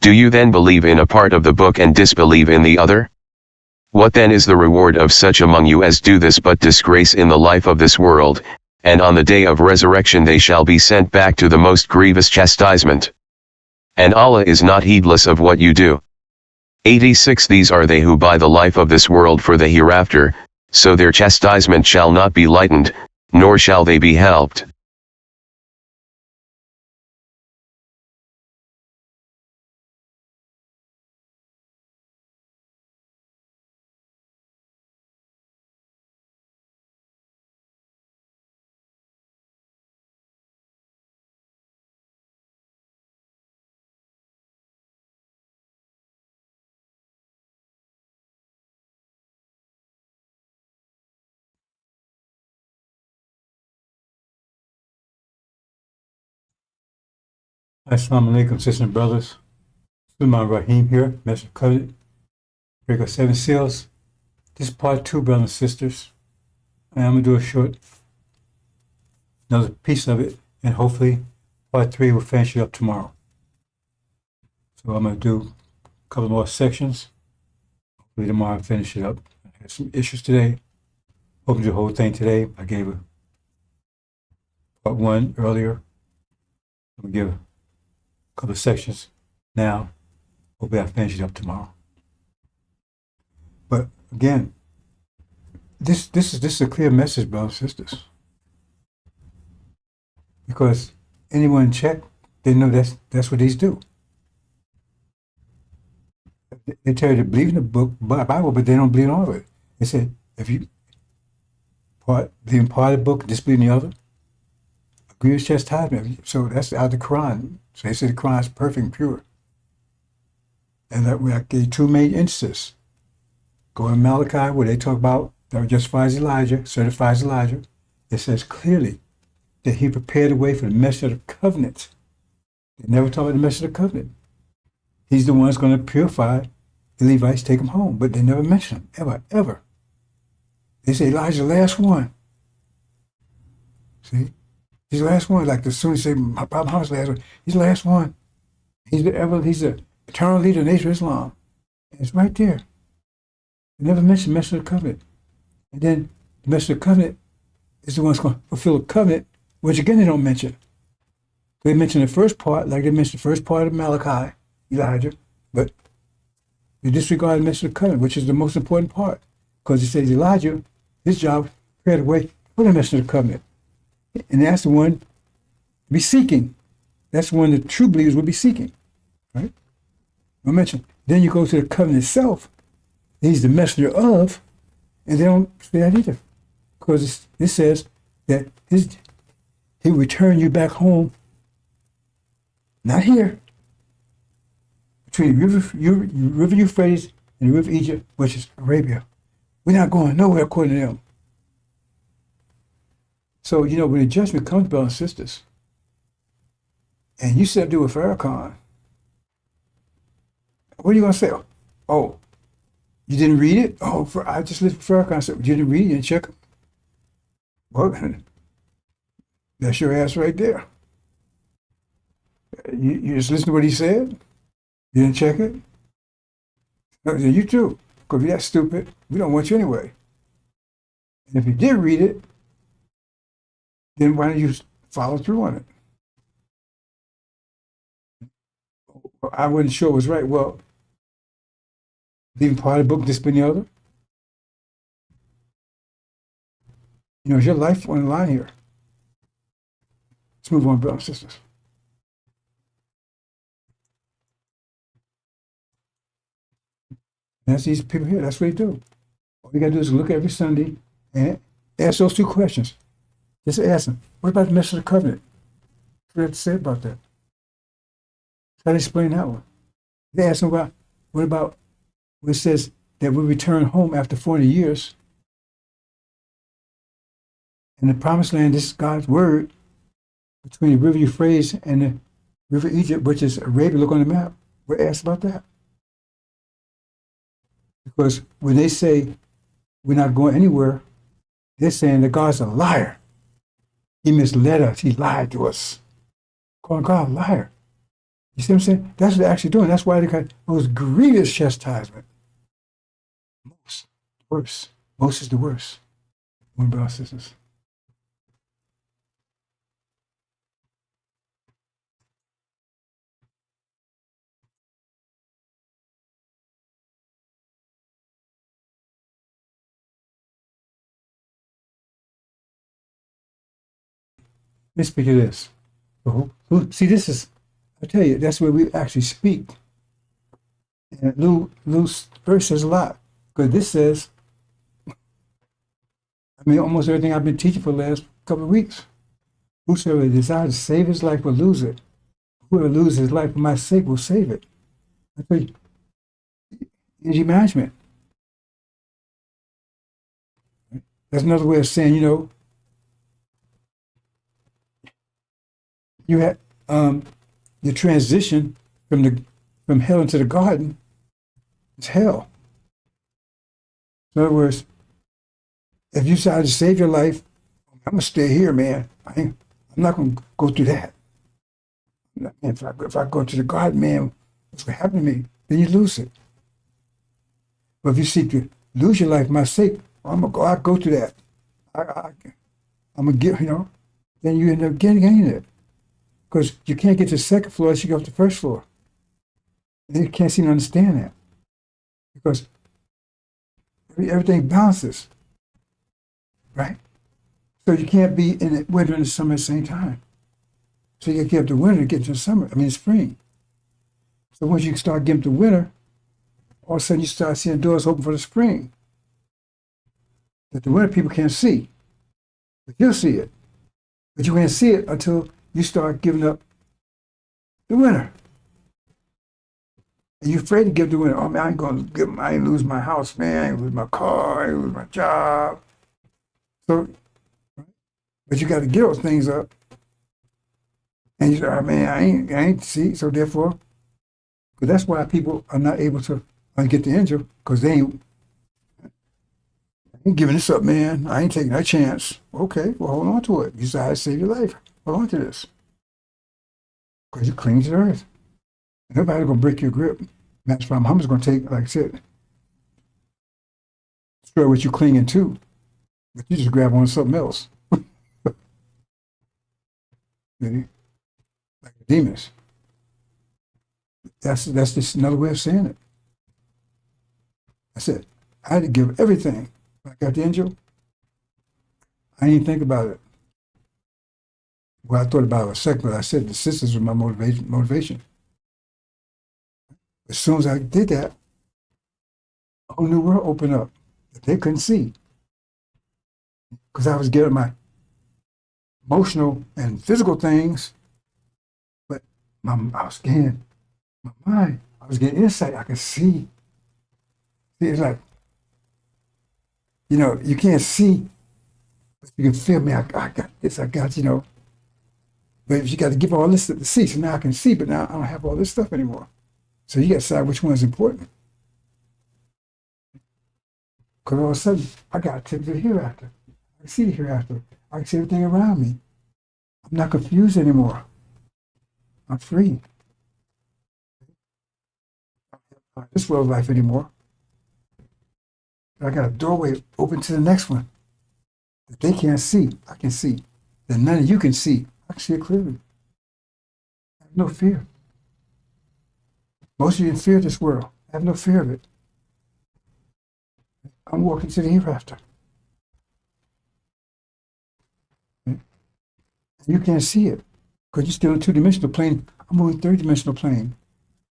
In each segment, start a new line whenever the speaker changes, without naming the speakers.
Do you then believe in a part of the book and disbelieve in the other? What then is the reward of such among you as do this but disgrace in the life of this world, and on the day of resurrection they shall be sent back to the most grievous chastisement? And Allah is not heedless of what you do. 86 These are they who buy the life of this world for the hereafter, so their chastisement shall not be lightened, nor shall they be helped.
Assalamu alaikum, sisters and brothers. Sulman Rahim here, Master Covenant, Breaker 7 Seals. This is part 2, brothers and sisters. And I'm going to do a short, another piece of it, and hopefully part 3 will finish it up tomorrow. So I'm going to do a couple more sections. Hopefully tomorrow I'll finish it up. I had some issues today. Hope to do the whole thing today. I gave a part 1 earlier. I'm going to give a couple of sections now. Hopefully I'll finish it up tomorrow. But again, this is a clear message, brothers and sisters. Because anyone check, they know that's what these do. They tell you to believe in the book, Bible, but they don't believe in all of it. They said, if you believe in part of the book, disbelieve in the other, agree with chastisement. So that's out of the Quran. So they say the Quran is perfect and pure. And that we gave 2 main instances. Go in Malachi, where they talk about that justifies Elijah, certifies Elijah. It says clearly that he prepared the way for the message of the covenant. They never talk about the message of the covenant. He's the one that's going to purify the Levites, take them home. But they never mention him, ever, ever. They say Elijah's the last one. See? He's the last one. Like as soon as you say, Prophet Muhammad's the last one. He's the last one. He's the eternal leader of the nation of Islam. And it's right there. They never mention the message of the covenant. And then the message of the covenant is the one that's going to fulfill the covenant, which again they don't mention. They mention the first part, like they mentioned the first part of Malachi, Elijah, but they disregard the message of the covenant, which is the most important part. Because it says Elijah, his job, prepared the way for the message of the covenant. And that's the one to be seeking. That's the one the true believers will be seeking. Right? I mentioned. Then you go to the covenant itself. He's the messenger of, and they don't say that either. Because it says that he will return you back home, not here, between the river Euphrates and the river Egypt, which is Arabia. We're not going nowhere according to them. So, when the judgment comes, brothers and sisters, and you sit up there with Farrakhan, what are you going to say? Oh, you didn't read it? Oh, I just listened to Farrakhan. I said, you didn't read it? You didn't check it? Well, that's your ass right there. You just listened to what he said? You didn't check it? No, you too. Because if you're that stupid, we don't want you anyway. And if you did read it, then why don't you follow through on it? I wasn't sure it was right. Well, leaving part of the book, discipline the other. It's your life on the line here. Let's move on, brothers and sisters. That's these people here. That's what they do. All you got to do is look every Sunday and ask those 2 questions. Just ask them, what about the message of the covenant? What do you have to say about that? How do you explain that one? They ask them what about when it says that we return home after 40 years? In the promised land, this is God's word, between the river Euphrates and the river Egypt, which is Arabia. Look on the map. We're asked about that. Because when they say we're not going anywhere, they're saying that God's a liar. He misled us. He lied to us. Calling God a liar. You see what I'm saying? That's what they're actually doing. That's why they got most grievous chastisement. Most. Worse. Most is the worst. One brothers and sisters. Let me speak of this. See, this is, I tell you, that's where we actually speak. And Lou's verse says a lot. Because this says, I mean, almost everything I've been teaching for the last couple of weeks. Whosoever desires to save his life will lose it. Whoever loses his life for my sake will save it. I tell you, energy management. That's another way of saying, you had the transition from hell into the garden is hell. In other words, if you decide to save your life, I'm gonna stay here, man. I'm not gonna go through that. If I go to the garden, man, what's gonna happen to me? Then you lose it. But if you seek to lose your life for my sake, I'm gonna go. I go to that. I'm gonna get, then you end up getting it. Because you can't get to the second floor unless you go up to the first floor. And you can't seem to understand that. Because everything bounces. Right? So you can't be in the winter and the summer at the same time. So you get up to winter to get to the summer, spring. So once you start getting to winter, all of a sudden you start seeing doors open for the spring that the winter people can't see. But you'll see it. But you can't see it until you start giving up the winter. And you're afraid to give the winter. Oh man, I ain't lose my house, man. I ain't lose my car. I ain't lose my job. So, but you got to get those things up. And you say, oh man, I ain't see. So therefore, because that's why people are not able to get the angel, because they ain't giving this up, man. I ain't taking that chance. Okay, well, hold on to it. You decide to save your life. Hold on to this. Because you're clinging to the earth. And nobody's going to break your grip. That's why Muhammad's going to take, like I said, destroy what you're clinging to. But you just grab on something else. Maybe. Like the demons. That's just another way of saying it. I said, I had to give everything. When I got the angel, I didn't think about it. Well, I thought about it a second, but I said the sisters were my motivation. As soon as I did that, a whole new world opened up that they couldn't see. Because I was getting my emotional and physical things, but I was getting my mind. I was getting insight. I could see. It's like, you can't see, but you can feel me. I got this. I got, But if you got to give all this to see, so now I can see, but now I don't have all this stuff anymore. So you got to decide which one is important. Because all of a sudden, I got to take the hereafter. I can see the hereafter. I can see everything around me. I'm not confused anymore. I'm free. I don't have this world life anymore. I got a doorway open to the next one that they can't see. I can see. That none of you can see. I can see it clearly. I have no fear. Most of you fear this world. I have no fear of it. I'm walking to the hereafter. You can't see it because you're still in a two-dimensional plane. I'm moving third-dimensional plane.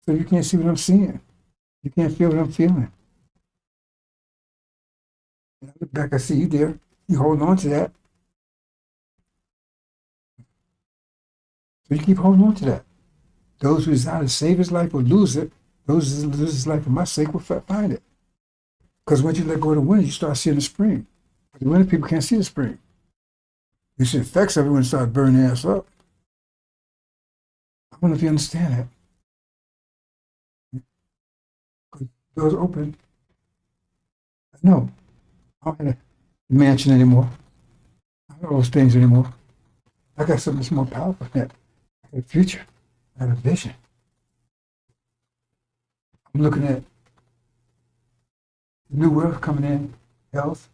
So you can't see what I'm seeing. You can't feel what I'm feeling. And I look back, I see you there. You hold on to that. So you keep holding on to that. Those who desire to save his life will lose it. Those who lose his life for my sake will find it. Because once you let go of the winter, you start seeing the spring. But the winter people can't see the spring. You see the effects of it when it starts burning their ass up. I wonder if you understand that. Because doors open. No, I don't have a mansion anymore. I don't have those things anymore. I got something that's more powerful than that. I got a future. I got a vision. I'm looking at the new world coming in, health,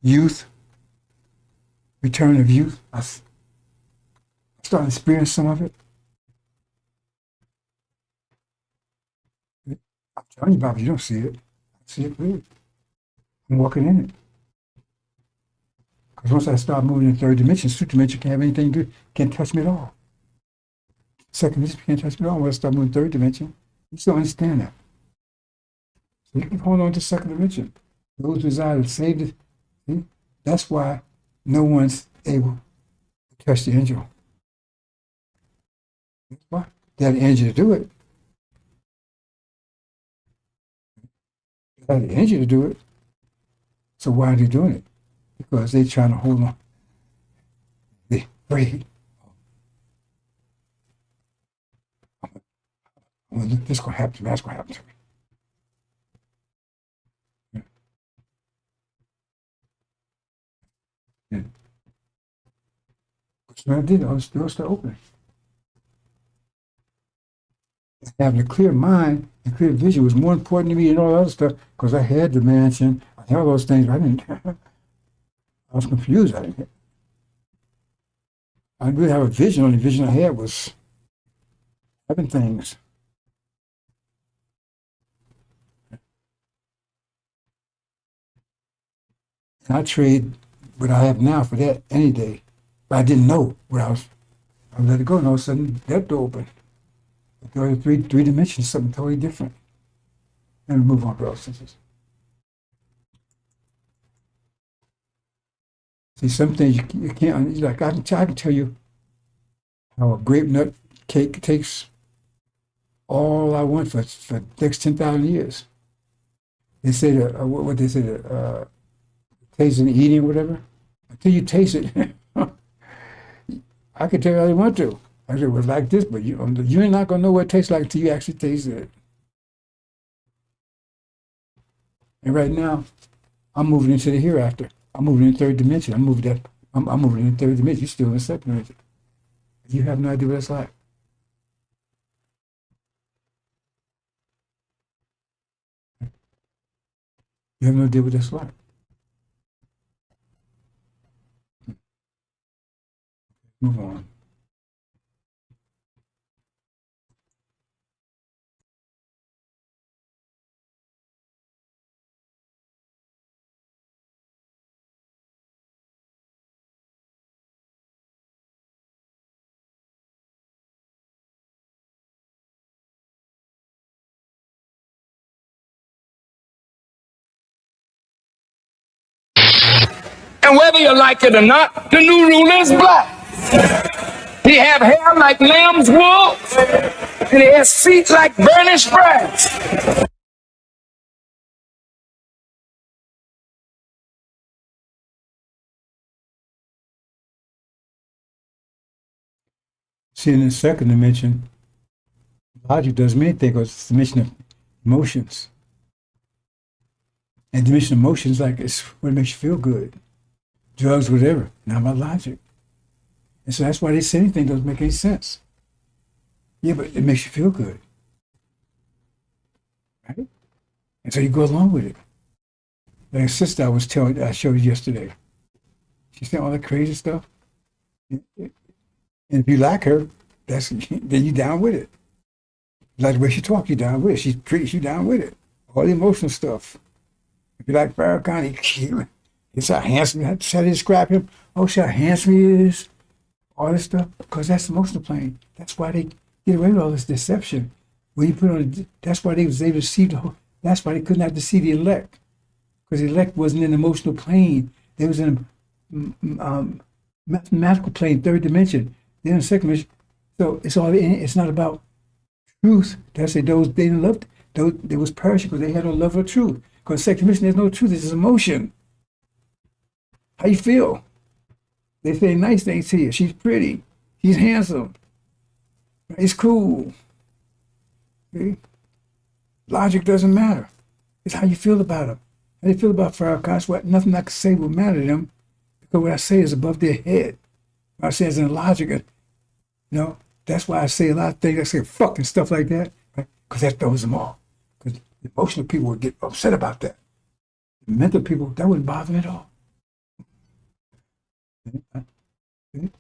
youth, return of youth. I'm starting to experience some of it. I'm telling you about it, you don't see it. I see it clearly. I'm walking in it. Because once I start moving in third dimension, third dimension can't have anything to do, can't touch me at all. Second dimension can't touch me at all. When I start moving third dimension, you still understand that. So you can hold on to second dimension. Those who desire to save it, see? That's why no one's able to touch the angel. That's why. They have the angel to do it. They have the angel to do it. So why are they doing it? Because they're trying to hold on. They're afraid. This is going to happen to me. That's going to happen to me. Yeah. So I did. Those doors start opening. Having a clear mind and clear vision was more important to me than all the other stuff because I had the mansion. I had all those things. I didn't. I was confused. I didn't really have a vision. The only vision I had was having things. And I trade what I have now for that any day. But I didn't know what I let it go, and all of a sudden that door opened. There three dimensions, something totally different. And we move on, brothers and sisters. See, some things you can't, like I can tell you how a grape nut cake takes all I want for the next 10,000 years. They say that, what they say, tasting and eating or whatever. Until you taste it, I can tell you how they want to. I said, it was like this, but you're not going to know what it tastes like until you actually taste it. And right now, I'm moving into the hereafter. I'm moving in third dimension. I'm moving in third dimension. You're still in the second dimension. You have no idea what it's like. You have no idea what that's like. Move on.
And whether you like it or not, the new ruler is black. He have hair like lamb's wool, and he has feet like burnished brass.
See, in the second dimension, logic does many things because it's the dimension of emotions. And dimension of emotions, like, it's what makes you feel good. Drugs, whatever, not about logic. And so that's why they say anything doesn't make any sense. Yeah, but it makes you feel good. Right? And so you go along with it. Like a sister I showed you yesterday. She said all that crazy stuff. And if you like her, then you down with it. Like the way she talks, you down with it. She's pretty, you down with it. All the emotional stuff. If you like Farrakhan, it's how handsome, how to describe him. Oh, see how handsome he is. All this stuff, because that's the emotional plane. That's why they get away with all this deception. When you put on, that's why they was able to deceive the whole. That's why they could not deceive the elect, because the elect wasn't in the emotional plane. They was in a mathematical plane, third dimension. They're in the second dimension. So it's all. It's not about truth. That's it. Those they didn't love. Those they was perishing because they had no love for truth. Because second dimension, there's no truth. It's emotion. How you feel? They say nice things to you. She's pretty. He's handsome. It's cool. See? Logic doesn't matter. It's how you feel about them. How you feel about Farrakhan. What nothing I can say will matter to them, because what I say is above their head. What I say is in logic. That's why I say a lot of things. I say fucking stuff like that, right? Because that throws them off. Because The emotional people would get upset about that. The mental people, that wouldn't bother me at all. I'm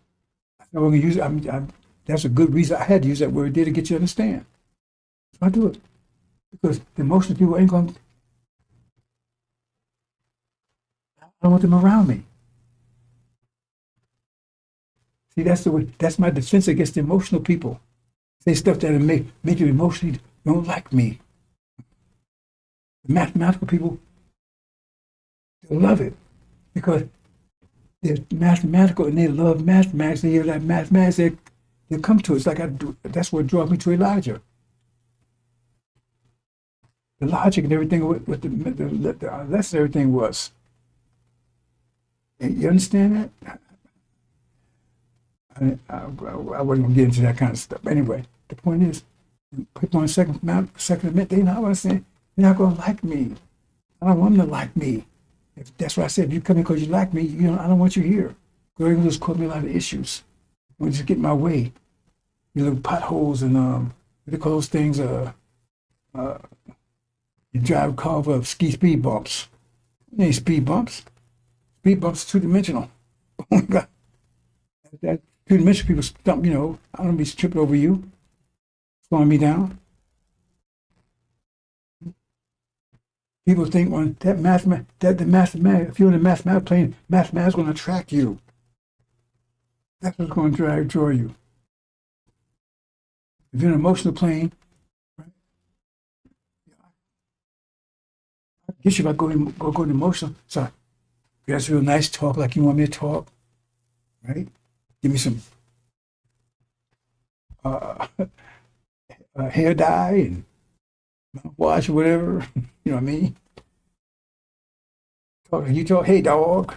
going to use it. That's a good reason I had to use that word there to get you to understand. So I do it. Because the emotional people ain't going to, I don't want them around me. See, that's the way, that's my defense against the emotional people. Say stuff that make you emotionally don't like me. The mathematical people, they love it because they're mathematical and they love mathematics. They hear that mathematics, they come to it. It's like that's what draws me to Elijah. The logic and everything, what the lesson, everything was. You understand that? I wasn't going to get into that kind of stuff. Anyway, the point is, people on second amendment, they're not going to say, they're not going to like me. I don't want them to like me. That's why I said, if you come in because you like me, I don't want you here. Because you're going to just cause me a lot of issues. You just get in my way. You little potholes and, what do they call those things? You drive a car with speed bumps. It ain't speed bumps. Speed bumps are two-dimensional. Oh my God. That two-dimensional people stump, I don't want to be tripping over you, slowing me down. People think on that the mathematics, if you're in the mathematics plane, mathematics is going to attract you. That's what's going to draw you. If you're in an emotional plane, right? I guess you might go to emotional. So that's real nice talk like you want me to talk, right? Give me some hair dye and mouthwash or whatever. You know what I mean? You talk, hey dog.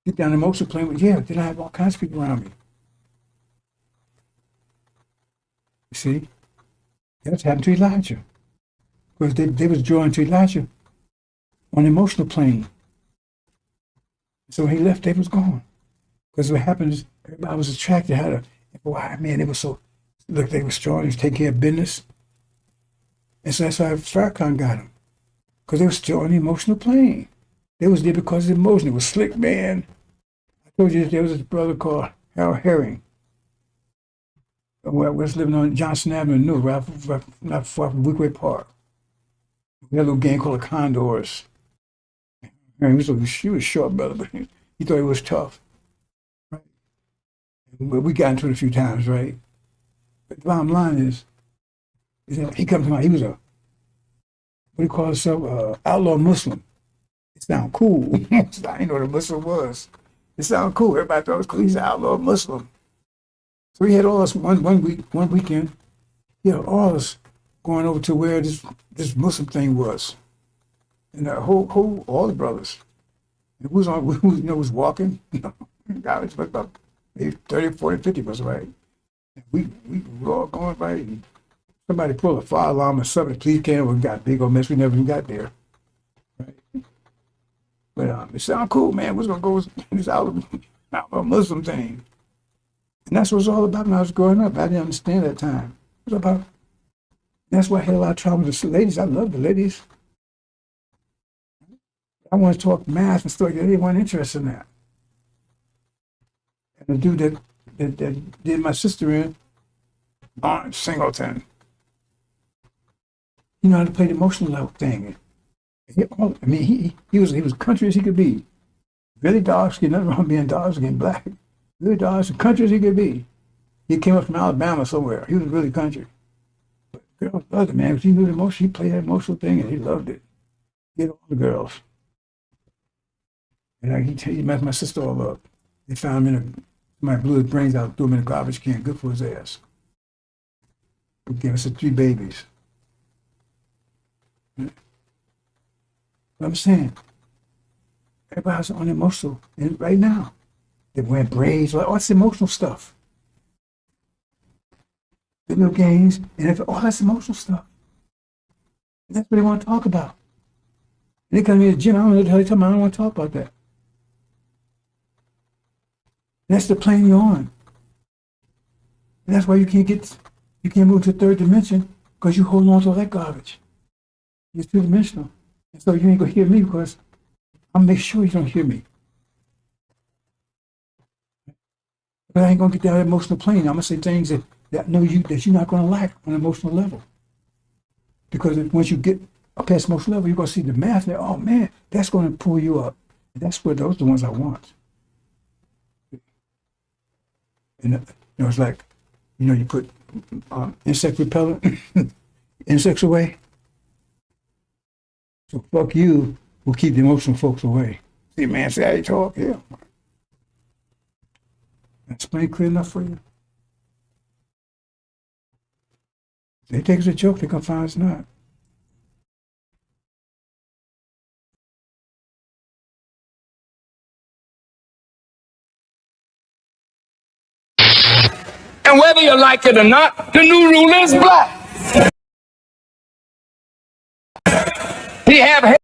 Get down the emotional plane with, yeah, then I have all kinds of people around me. You see? That's happened to Elijah. Because they was drawn to Elijah on the emotional plane. So when he left, they was gone. Because what happened is everybody was attracted, boy, man, they were they were strong, they was taking care of business. And so that's why Farrakhan got him. Because they were still on the emotional plane. They was there because of the emotion. It was slick, man. I told you there was this brother called Harold Herring. Was living on Johnson Avenue, not far from Weekway Park. We had a little gang called the Condors. And he was short, brother, but he thought he was tough. Right? But we got into it a few times, right? But the bottom line is that he comes to mind, he was what do you call himself? Outlaw Muslim. It sounded cool. I didn't know what a Muslim was. It sounded cool. Everybody thought it was cool. He's an outlaw Muslim. So he had all us one weekend, he had all us going over to where this Muslim thing was. And the all the brothers. It was on, was walking. God, it was about maybe 30, 40, 50 of us, right? And we were all going right. And somebody pulled a fire alarm or something. Police came, we got a big old mess. We never even got there. Right? But it sounded cool, man. We're going to go with this outlaw Muslim thing. And that's what it was all about when I was growing up. I didn't understand that time. It was about, that's why I had a lot of trouble with the ladies. I love the ladies. I want to talk math and stuff. They weren't interested in that. And the dude that did my sister in, Barnes Singleton, he knew how to play the emotional level thing. He was country as he could be. Really dark skin, nothing wrong with being dark skin, black. Really dark skin, country as he could be. He came up from Alabama somewhere. He was really country. But girls loved it, man. Because he knew the emotion, he played that emotional thing and he loved it. He had all the girls. And he messed my sister all up. They found him somebody blew his brains out, threw him in a garbage can. Good for his ass. He gave us 3 babies. What I'm saying, everybody's on emotional right now. They're wearing braids, all that's emotional stuff. Video games, and all that's emotional stuff. And that's what they want to talk about. And they come to me at the gym, I don't know what the hell they're talking about. I don't want to talk about that. That's the plane you're on. And that's why you can't move to the 3rd dimension because you're holding on to that garbage. You're two-dimensional. And so you ain't going to hear me because I'll make sure you don't hear me. But I ain't going to get down that emotional plane. I'm going to say things that know you that you're not going to like on an emotional level. Because once you get up past emotional level, you're going to see the math there. Oh, man, that's going to pull you up. And that's what those are the ones I want. And it's like, you put insect repellent, insects away. So fuck you will keep the emotional folks away. See, man, see how you talk? Yeah. Explain clear enough for you? They take it as a joke, they're going to find it's not.
And whether you like it or not, the new ruler is black. He have hair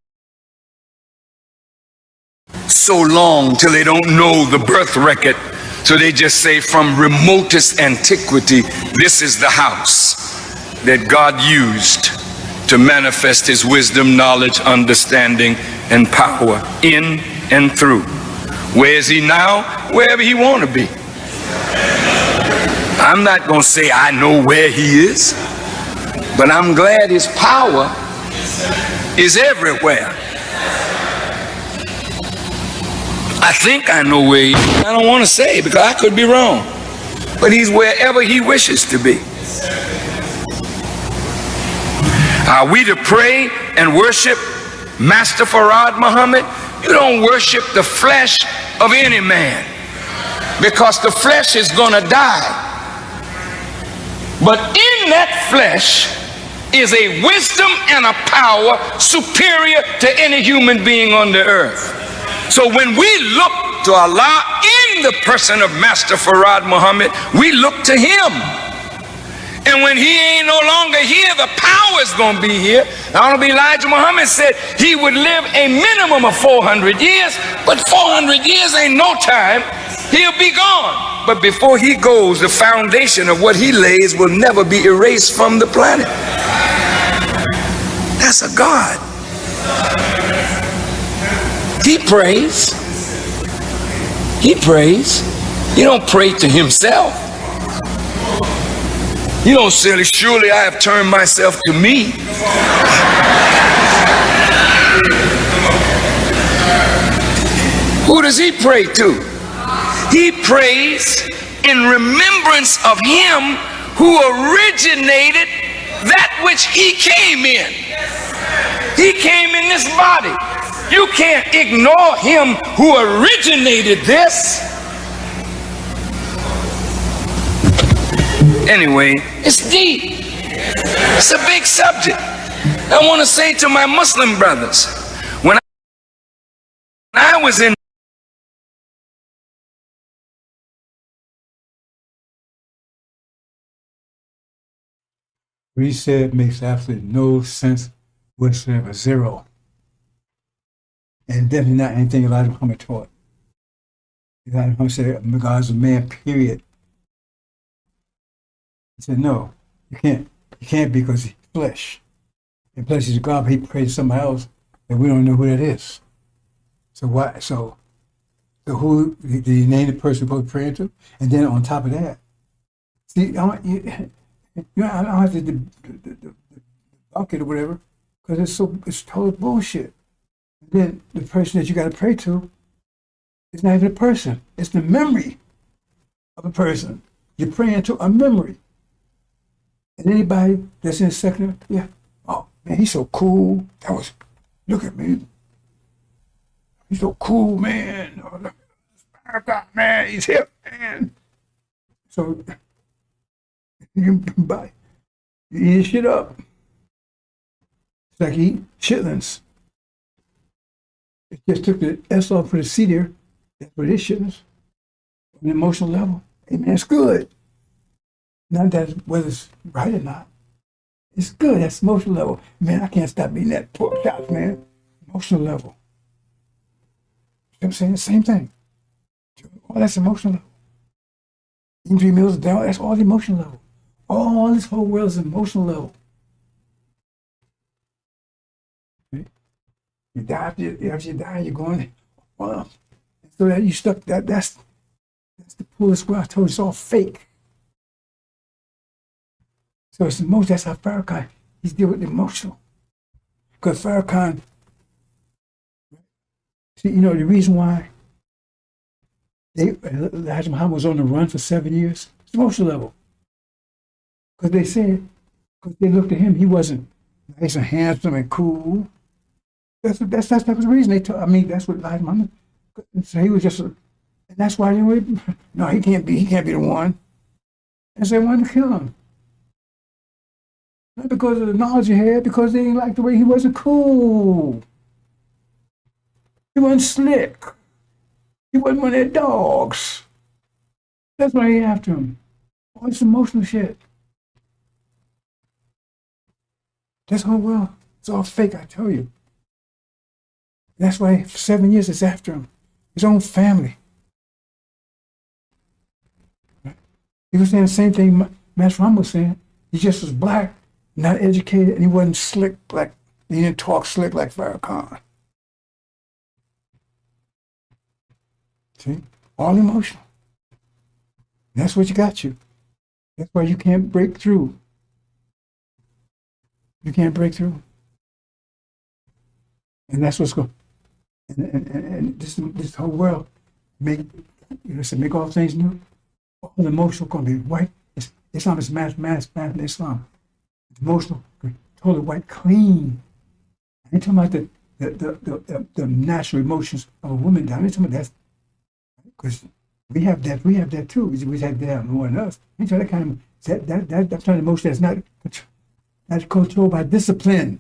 so long till they don't know the birth record. So they just say from remotest antiquity, this is the house that God used to manifest his wisdom, knowledge, understanding, and power in and through. Where is he now? Wherever he want to be. I'm not going to say I know where he is, but I'm glad his power is everywhere. I think I know where he is. I don't want to say because I could be wrong, but he's wherever he wishes to be. Are we to pray and worship Master Farad Muhammad? You don't worship the flesh of any man, because the flesh is going to die. But in that flesh is a wisdom and a power superior to any human being on the earth. So when we look to Allah in the person of Master Farad Muhammad, we look to him. And when he ain't no longer here, the power is going to be here. Honorable Elijah Muhammad said he would live a minimum of 400 years, but 400 years ain't no time. He'll be gone. But before he goes, the foundation of what he lays will never be erased from the planet. That's a God. He prays. He prays. He don't pray to himself. You don't say, surely I have turned myself to me. Who does he pray to? He prays in remembrance of him who originated that which he came in. He came in this body. You can't ignore him who originated this. Anyway, it's deep. It's a big subject. I want to say to my Muslim brothers, when I was in
What he said makes absolutely no sense whatsoever. Zero. And definitely not anything Elijah Muhammad taught. Elijah Muhammad said God's a man, period. He said, no, you can't. You can't because he's flesh. And flesh is God, but he prays to somebody else, and we don't know who that is. So why? So who did he name the person you're praying to? And then on top of that, see, I don't have to debunk it or whatever, because it's total bullshit. And then the person that you got to pray to is not even a person; it's the memory of a person. You're praying to a memory. And anybody that's in a secular, yeah, oh man, he's so cool. Look at me. He's so cool, man. Oh, look, man, he's hip, man. So you eat his shit up. It's like he eat chitlins. It just took the S off for the C there. That's what it is, chitlins. On an emotional level. Hey man, it's good. Not that whether it's right or not. It's good. That's emotional level. Man, I can't stop eating that pork chops, man. Emotional level. You know what I'm saying? The same thing. All that's emotional level. Eating 3 meals a day, that's all the emotional level. All this whole world is emotional level. You die after you die, you're going, well, so that you stuck, that's the pullest square. I told you, it's all fake. So it's emotional. That's how Farrakhan, he's dealing with emotional. Because Farrakhan, see, you know, the reason why Elijah Muhammad was on the run for 7 years, it's emotional level. Because they said, because they looked at him, he wasn't nice and handsome and cool. That was the reason they told. I mean, that's what Elijah Muhammad. So he was just, and that's why they were. No, he can't be the one. And so they wanted to kill him. Not because of the knowledge he had, because they didn't like the way he wasn't cool. He wasn't slick. He wasn't one of their dogs. That's why they after him. All this emotional shit. This whole world, it's all fake, I tell you. That's why for 7 years it's after him. His own family. He was saying the same thing Master Muhammad was saying. He just was black, not educated, and he wasn't slick like, he didn't talk slick like Farrakhan. See? All emotional. That's what you got you. That's why you can't break through. You can't break through. And that's what's going. And this whole world make all things new. All emotional going to be white. Islam is mass Islam. It's emotional, totally white, clean. I ain't talking about the natural emotions of a woman. I ain't talking about that, because we have that too. We have that more than us. I ain't talking that kind of that kind of emotion that's not controlled by discipline.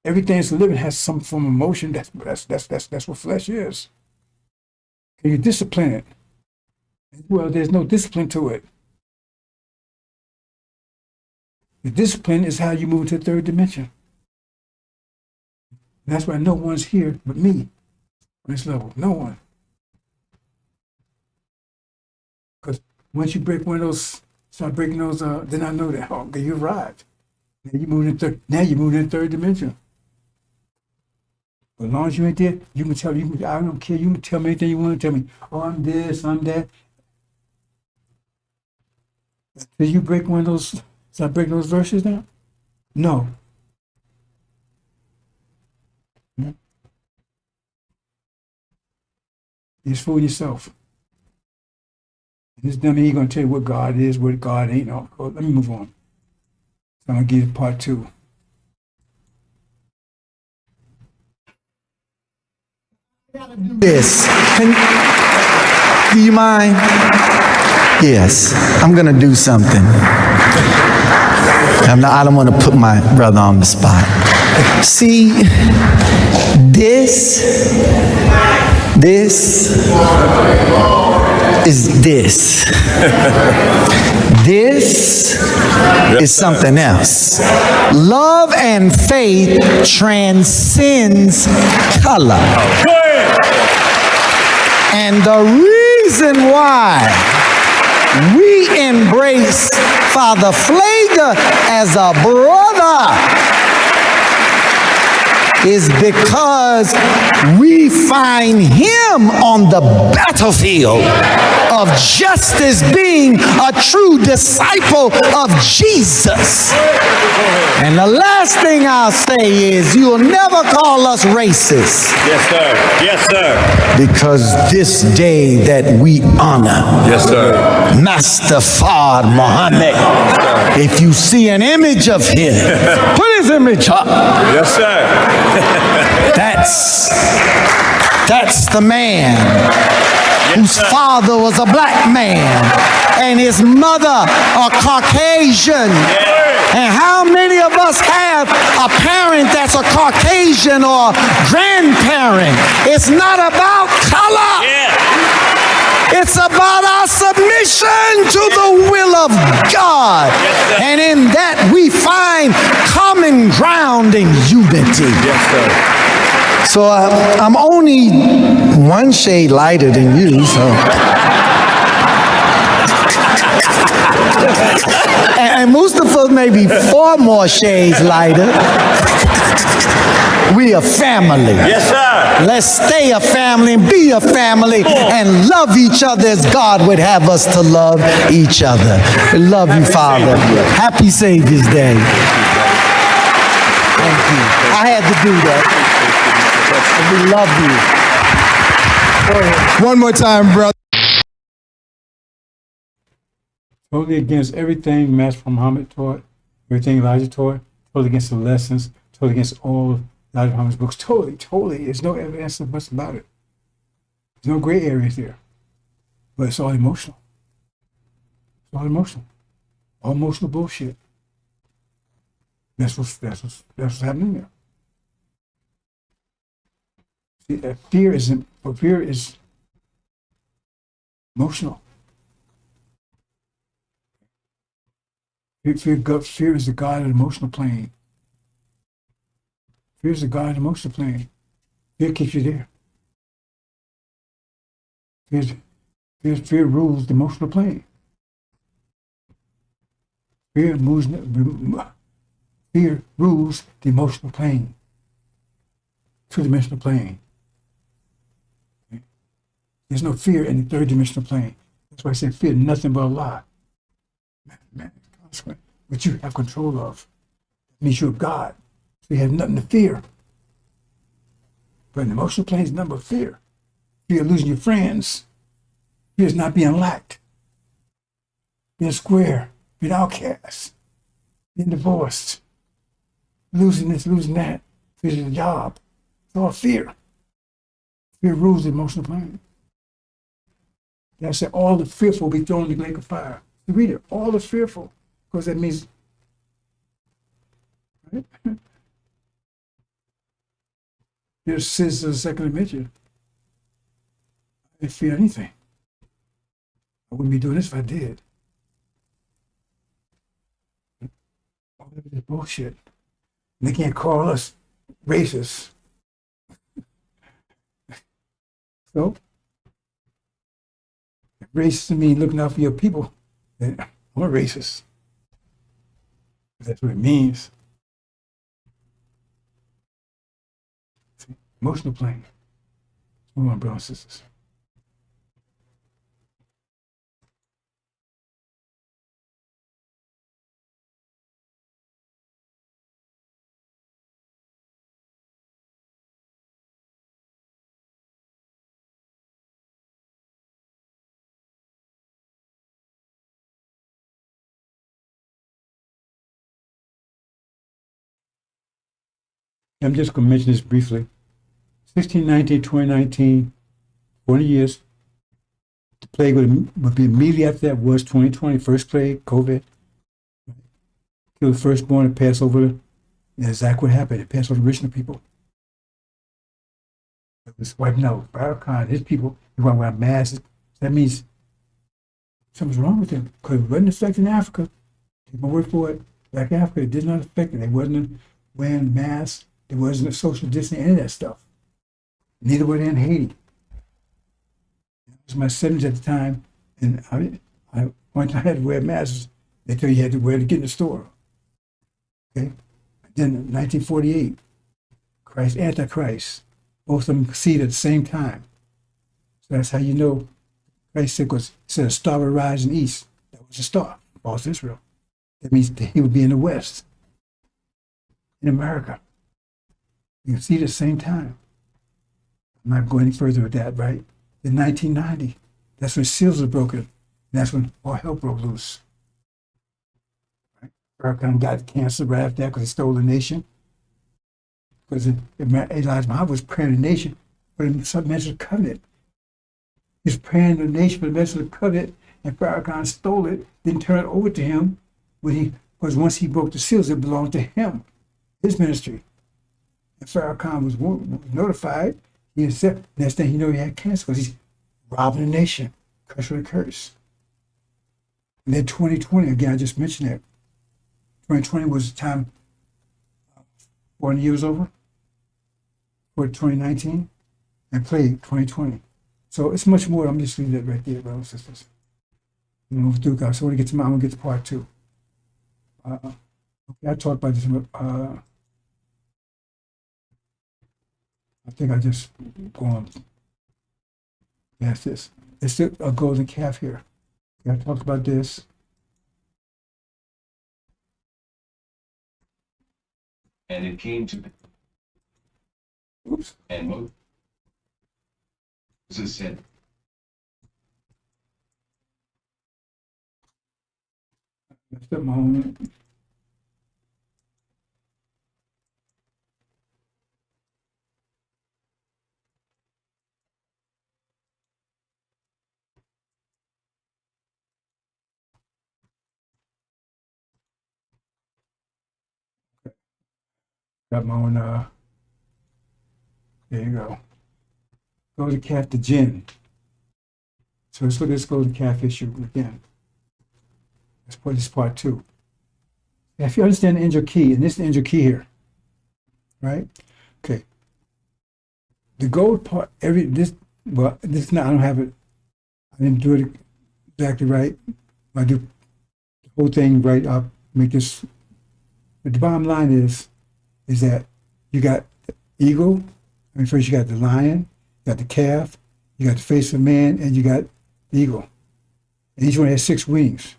Everything that's living has some form of emotion. That's what flesh is. Can you discipline it? Well, there's no discipline to it. The discipline is how you move to the third dimension. And that's why no one's here but me on this level. No one. Because once you break one of those, start breaking those, then I know that, okay, you arrived. Now you moved in the third dimension. But as long as you ain't there, you can tell me, I don't care, you can tell me anything you want to tell me. Oh, I'm this, I'm that. Did you break one of those, start breaking those verses down? No. You just fool yourself. And this dummy ain't going to tell you what God is, what God ain't. No. Let me move on. So I'm going to give you part 2.
This. Do you mind? Yes, I'm going to do something. I don't want to put my brother on the spot. See, this is this. This is something else. Love and faith transcends color. And the reason why we embrace Father Flager as a brother is because we find him on the battlefield of justice, being a true disciple of Jesus. And the last thing I'll say is, you'll never call us racist.
Yes, sir. Yes, sir.
Because this day that we honor,
yes, sir,
Master Fard Muhammad, if you see an image of him, put his image up.
Yes, sir.
That's the man whose father was a black man and his mother a Caucasian. And how many of us have a parent that's a Caucasian or grandparent? It's not about color. It's about our submission to the will of God. And in that we find common ground and unity. So I'm only one shade lighter than you, so. And Mustafa was maybe 4 more shades lighter. We a family.
Yes, sir.
Let's stay a family and be a family and love each other as God would have us to love each other. We love you, Father. Happy Savior's Day. Thank you. I had to do that. We love you.
One more time, brother.
Totally against everything Master Muhammad taught, everything Elijah taught, totally against the lessons, totally against all Elijah Muhammad's books. Totally. There's no evidence of much about it. There's no gray areas there. But it's all emotional. It's all emotional. All emotional bullshit. That's what's happening there. See, fear is emotional. Fear is the God of the emotional plane. Fear is the God of the emotional plane. Fear keeps you there. Fear rules the emotional plane. Fear rules the emotional plane. Two-dimensional plane. There's no fear in the third-dimensional plane. That's why I say fear nothing but Allah. Man, what you have control of. It means you're God. So you have nothing to fear. But in the emotional plane is nothing but fear. Fear of losing your friends. Fear is not being liked. Being square. Being outcast. Being divorced. Losing this, losing that. Losing a job. It's all fear. Fear rules the emotional plane. I said all the fearful will be thrown in the lake of fire. You read it, all the fearful, because that means, right? There's citizens of the second dimension. I didn't fear anything. I wouldn't be doing this if I did. All of this bullshit. And they can't call us racist. So, if racist means looking out for your people, then I'm a racist. That's what it means. See, emotional plane. Move on, brothers and sisters. I'm just going to mention this briefly. 1619, 2019, 40 years. The plague would be immediately after that was 2020, first plague, COVID. Killed the firstborn and passed over. And that's exactly what happened. It passed over the original people. It was wiping out Farrakhan, his people. He went around masks. That means something's wrong with them because it wasn't affecting Africa. Take my word for it. Black Africa, it did not affect it. They wasn't wearing masks. There wasn't a social distancing, any of that stuff. Neither were they in Haiti. It was my 70s at the time, and I one time I had to wear masks. They tell you had to wear to get in the store. Okay? Then in 1948, Christ, Antichrist, both of them succeeded at the same time. So that's how you know Christ said a star would rise in the east. That was a star, false Israel. That means that he would be in the west, in America. You can see it at the same time. I'm not going any further with that, right? In 1990, that's when seals were broken. And that's when all hell broke loose. Right? Farrakhan got cancer right after that because he stole the nation. Because Elijah Muhammad was praying the nation for the message of the covenant. He was praying the nation for the message of the covenant, and Farrakhan stole it, then turned it over to him. Because once he broke the seals, it belonged to him, his ministry. And Farrakhan was notified. He accepted. Next thing he knew, he had cancer because he's robbing the nation. Curse with a curse. And then 2020, again, I just mentioned that. 2020 was the time 1 year was over for 2019 and plague 2020. So it's much more. I'm just leaving that right there, brothers and sisters. I'm going to do, guys. So when I get to part two. I talked about this. I think I just going past this. It's still a golden calf here. I talked about this.
And it came to
Oops.
and Moses said,
Messed up my own. Got my own. There you go. Go to calf to JINN. So let's look at this golden calf issue again. Let's put this part 2. Now, if you understand the angel key, and this is the angel key here, right? Okay. The gold part, this not, I don't have it, I didn't do it exactly right. I do the whole thing right up, make this, but the bottom line is that you got the eagle, I mean, first you got the lion, you got the calf, you got the face of man, and you got the eagle. And each one has 6 wings.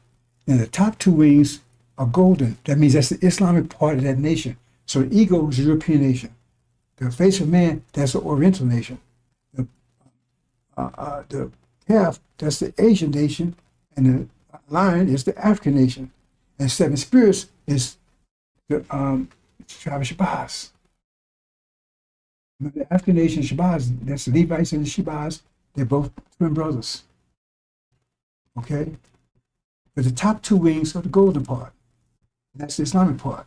And the top 2 wings are golden. That means that's the Islamic part of that nation. So the eagle is a European nation. The face of man, that's the Oriental nation. The calf, that's the Asian nation. And the lion is the African nation. And 7 spirits is the tribe of Shabazz. The African nation, Shabazz, that's the Levites and the Shabazz. They're both twin brothers. Okay? But the top 2 wings are the golden part. That's the Islamic part.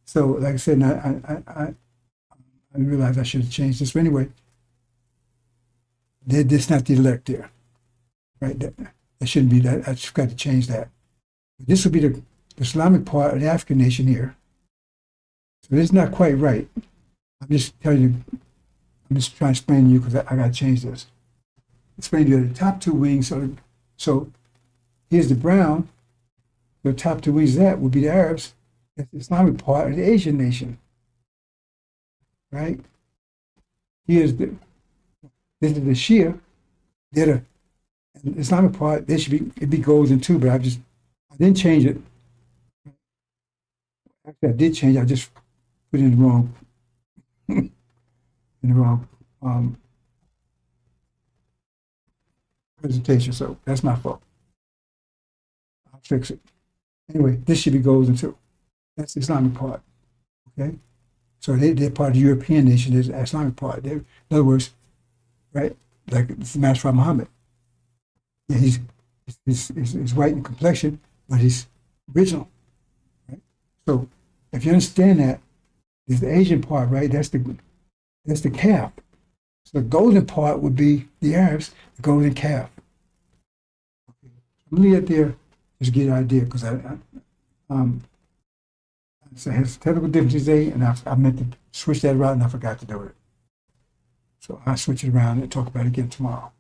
So, like I said, I realized I should have changed this. But anyway, that's not the elect there. Right? That shouldn't be that. I just got to change that. This would be the Islamic part of the African nation here. So this is not quite right. I'm just telling you, I'm just trying to explain to you because I got to change this. Explain to you the top 2 wings. So here's the brown. The top 2 wings of that would be the Arabs. That's the Islamic part of the Asian nation. Right? This is the Shia. They're the Islamic part. It'd be golden too, but I didn't change it. Actually, I did change it. I just put it in the wrong presentation. So that's my fault. I'll fix it. Anyway, this should be golden too. That's the Islamic part. Okay? So they're part of the European nation, there's the Islamic part. In other words, right, like the Master Muhammad. Yeah, he's white in complexion, but he's original. Right? So if you understand that, there's the Asian part, right? That's the calf. So the golden part would be the Arabs, the golden calf. Okay. I'm gonna leave it there just to get an idea, because so it has technical differences today, and I meant to switch that around, and I forgot to do it. So I'll switch it around and talk about it again tomorrow.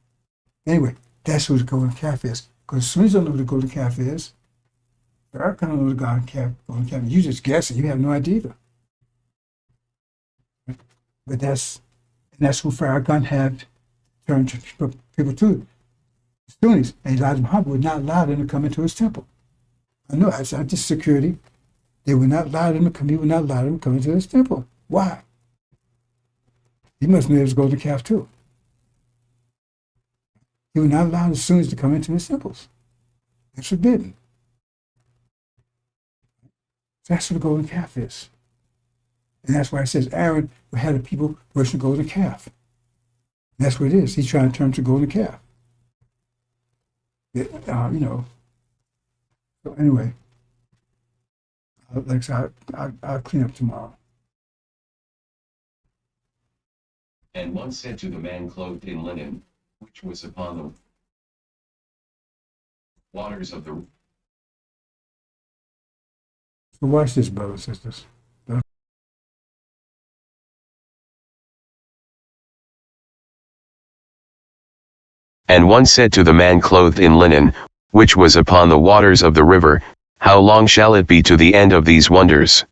Anyway, that's who the golden calf is. Because as soon as I know who the golden calf is, Farrakhan knows who the golden calf. You just guess it. You have no idea either. But that's who Farrakhan had turned people to. The Sunnis. And Elijah Muhammad would not allow them to come into his temple. I know, it's not just security. They would not allow them to come. He would not allow them to come into his temple. Why? He must know his golden calf too. He would not allow the Sunnis to come into his temples. It's forbidden. That's what the golden calf is. And that's why it says Aaron had the people worship the golden calf. And that's what it is. He's trying to turn to golden calf. So anyway, like I said, I'll clean up tomorrow.
And one said to the man clothed in linen, which was upon the waters of the...
So watch this, brothers and sisters.
And one said to the man clothed in linen, which was upon the waters of the river, How long shall it be to the end of these wonders?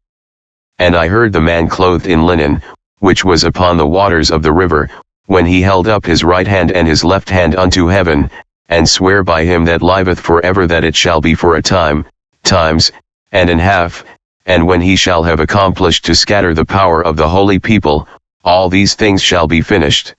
And I heard the man clothed in linen, which was upon the waters of the river, when he held up his right hand and his left hand unto heaven, and swear by him that liveth for ever that it shall be for a time, times, and an half, and when he shall have accomplished to scatter the power of the holy people, all these things shall be finished.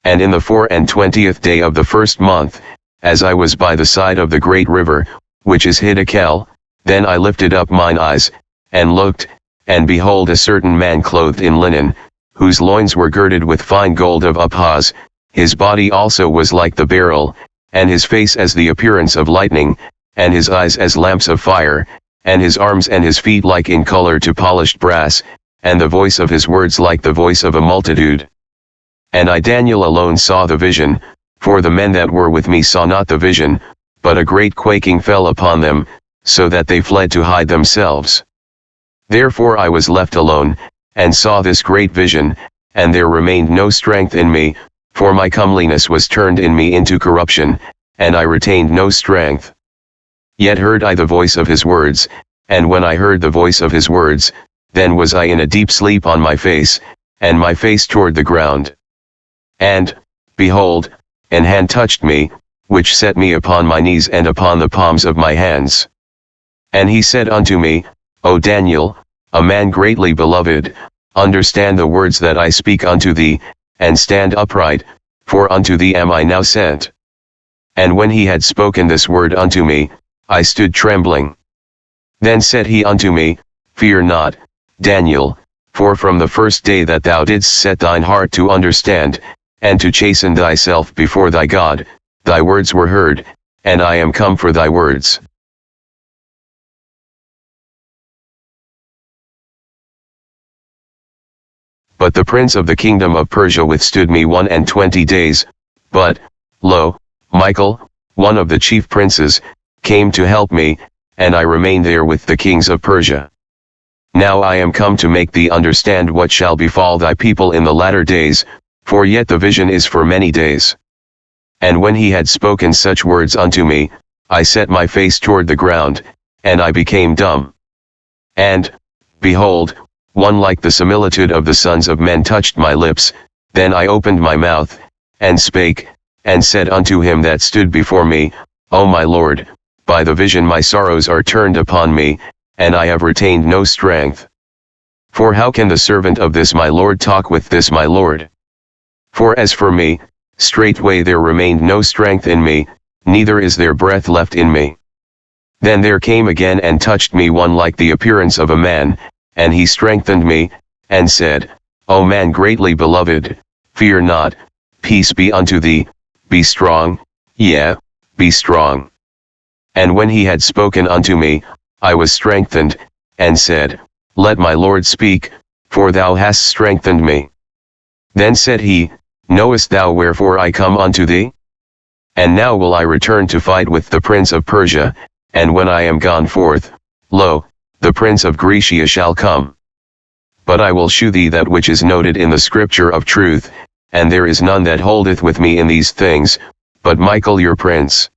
And in the 24th day of the first month, as I was by the side of the great river, which is Hiddekel, then I lifted up mine eyes, and looked, and behold a certain man clothed in linen, whose loins were girded with fine gold of Uphaz, his body also was like the beryl, and his face as the appearance of lightning, and his eyes as lamps of fire, and his arms and his feet like in color to polished brass, and the voice of his words like the voice of a multitude. And I Daniel alone saw the vision, for the men that were with me saw not the vision, but a great quaking fell upon them, so that they fled to hide themselves. Therefore I was left alone, and saw this great vision, and there remained no strength in me, for my comeliness was turned in me into corruption, and I retained no strength. Yet heard I the voice of his words, and when I heard the voice of his words, then was I in a deep sleep on my face, and my face toward the ground. And, behold, an hand touched me, which set me upon my knees and upon the palms of my hands. And he said unto me, O Daniel, a man greatly beloved, understand the words that I speak unto thee, and stand upright, for unto thee am I now sent. And when he had spoken this word unto me, I stood trembling. Then said he unto me, Fear not, Daniel, for from the first day that thou didst set thine heart to understand, and to chasten thyself before thy God, thy words were heard, and I am come for thy words. But the prince of the kingdom of Persia withstood me 21 days, but, lo, Michael, one of the chief princes, came to help me, and I remained there with the kings of Persia. Now I am come to make thee understand what shall befall thy people in the latter days, for yet the vision is for many days. And when he had spoken such words unto me, I set my face toward the ground, and I became dumb. And, behold, one like the similitude of the sons of men touched my lips, then I opened my mouth, and spake, and said unto him that stood before me, O my Lord, by the vision my sorrows are turned upon me, and I have retained no strength. For how can the servant of this my Lord talk with this my Lord? For as for me, straightway there remained no strength in me, neither is there breath left in me. Then there came again and touched me one like the appearance of a man, and he strengthened me, and said, O man greatly beloved, fear not, peace be unto thee, be strong, yea, be strong. And when he had spoken unto me, I was strengthened, and said, Let my Lord speak, for thou hast strengthened me. Then said he, Knowest thou wherefore I come unto thee? And now will I return to fight with the prince of Persia, and when I am gone forth, lo, the prince of Grecia shall come. But I will shew thee that which is noted in the scripture of truth, and there is none that holdeth with me in these things, but Michael your prince.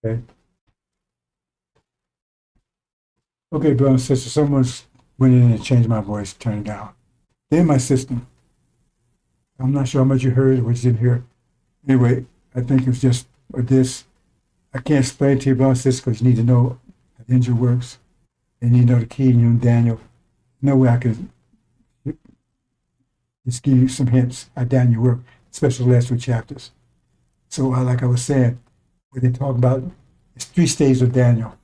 Okay. Okay, brother and sister, someone's went in and changed my voice, turned it down. They're in my system. I'm not sure how much you heard or what you didn't hear. Anyway, I think it's just this. I can't explain it to you, brother and sister, because you need to know how the engine works. And you know the key, and you and Daniel. No way I can just give you some hints how Daniel worked, especially the last 2 chapters. So, like I was saying, when they talk about it's 3 stages of Daniel.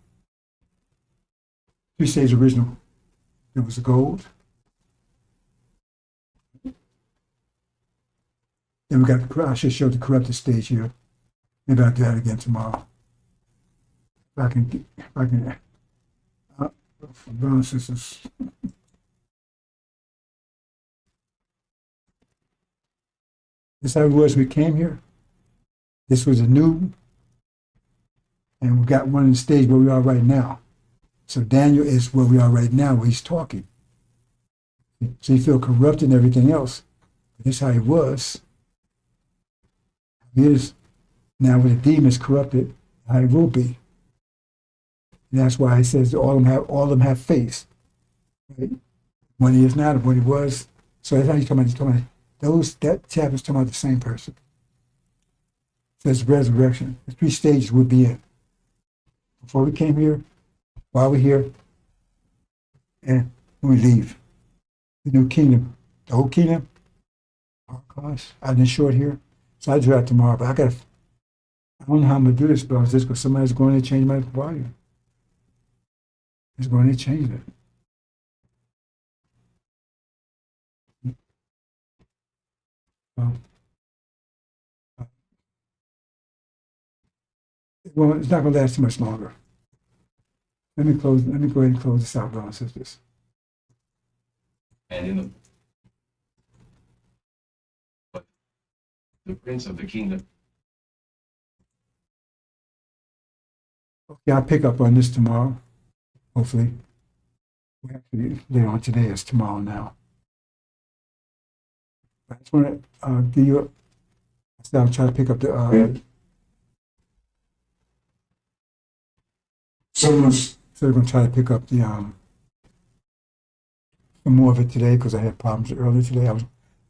3 stages original. There was the gold. Then we got I should show the corrupted stage here. Maybe I'll do that again tomorrow. If I can, brothers and sisters. This is how it was we came here. This was a new, and we got one in the stage where we are right now. So Daniel is where we are right now, where he's talking. So he feel corrupted and everything else. But this is how he was. He is now with the demons corrupted, how he will be. And that's why he says all of them have face. Right? When he is not, what he was. So that's how he's talking about. That chapter is talking about the same person. So it's resurrection. The 3 stages we'll be in. Before we came here, while we're here, and when we leave. The new kingdom. The old kingdom. Oh gosh, I didn't show it here. So I'll do that tomorrow. But I don't know how I'm going to do this, but it's just because somebody's going to change my volume. It's going to change it. Well, it's not going to last too much longer. Let me go ahead and close this out, brothers and sisters.
And in the prince of the kingdom.
Okay, I'll pick up on this tomorrow, hopefully. We actually later on today is tomorrow now. I just want to give you. I'll try to pick up the. So we're going to try to pick up the some more of it today because I had problems earlier today. I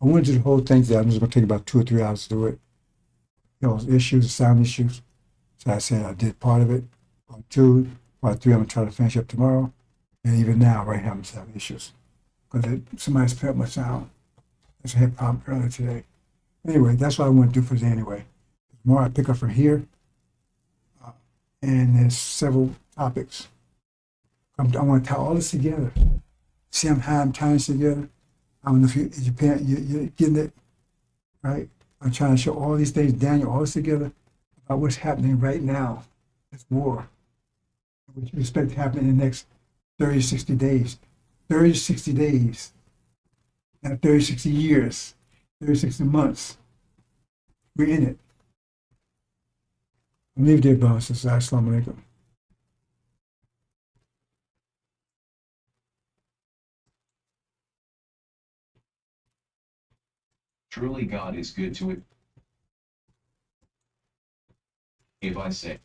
wanted to do the whole thing today. I'm just going to take about 2 or 3 hours to do it. You know, issues, sound issues. So I said I did part of it. Part 2, part 3, I'm going to try to finish up tomorrow. And even now, right now, I'm just having issues because somebody's put up my sound. I had a problem earlier today. Anyway, that's what I want to do for today anyway. The more I pick up from here, and there's several topics. I want to tie all this together. See how I'm tying this together? I don't know if you're getting it, right? I'm trying to show all these things, Daniel, all this together about what's happening right now. This war, which you expect to happen in the next 30 to 60 days. 30 to 60 days. Not 30 to 60 years. 30 to 60 months. We're in it. I'll leave there, brothers and sisters. Assalamu alaikum.
Truly God is good to it. If I say,